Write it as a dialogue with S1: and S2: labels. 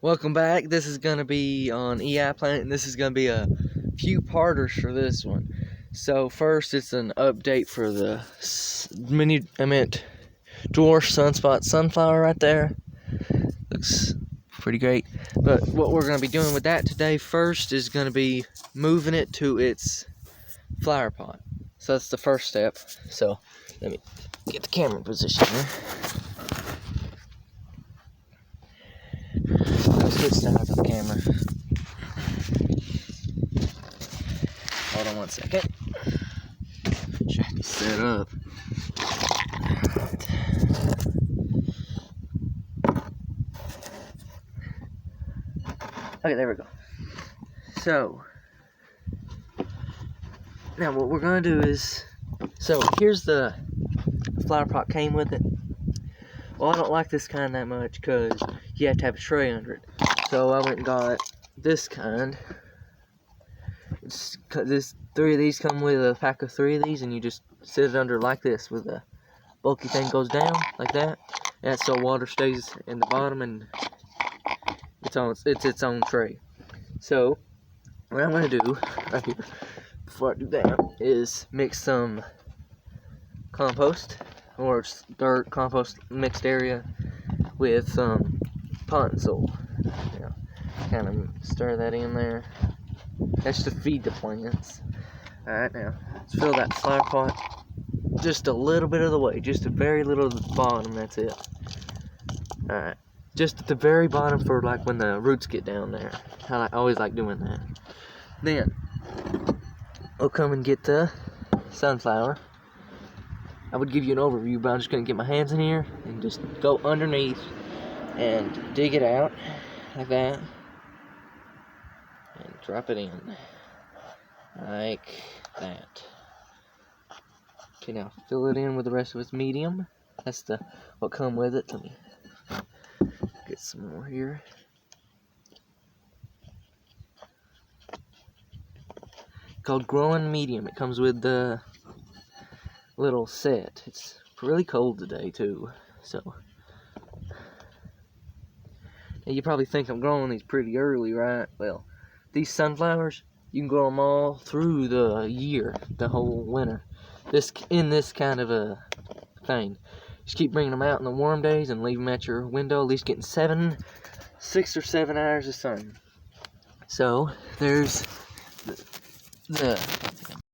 S1: Welcome back. This is going to be on EI Planet, and this is going to be a few parters for this one. So first, it's an update for the Dwarf sunspot sunflower right there. Looks pretty great. But what we're going to be doing with that today first is going to be moving it to its flower pot. So that's the first step. So let me get the camera in position here. Switch sides of the camera. Hold on one second. Try to set up. Okay, there we go. So now what we're gonna do is, here's the flower pot came with it. Well, I don't like this kind that much because you have to have a tray under it. So I went and got this kind. Three of these come with a pack of 3 of these, and you just sit it under like this, with the bulky thing goes down like that. And that's so water stays in the bottom and it's its own tray. So what I'm gonna do right here before I do that is mix some compost or dirt compost mixed area with some pot and soil. Kind of stir that in there. That's to feed the plants. Alright, now let's fill that flower pot just a little bit of the way, just a very little at the bottom, that's it. Alright, just at the very bottom for like when the roots get down there. I always like doing that. Then we'll come and get the sunflower. I would give you an overview, but I'm just going to get my hands in here and just go underneath and dig it out like that and drop it in like that. Okay, now fill it in with the rest of its medium. That's what come with it. Let me get some more here. Called growing medium. It comes with the little set. It's really cold today too, so now you probably think I'm growing these pretty early, right? Well, these sunflowers, you can grow them all through the year, the whole winter. In this kind of a thing, just keep bringing them out in the warm days and leave them at your window, at least getting 6 or 7 hours of sun. So there's the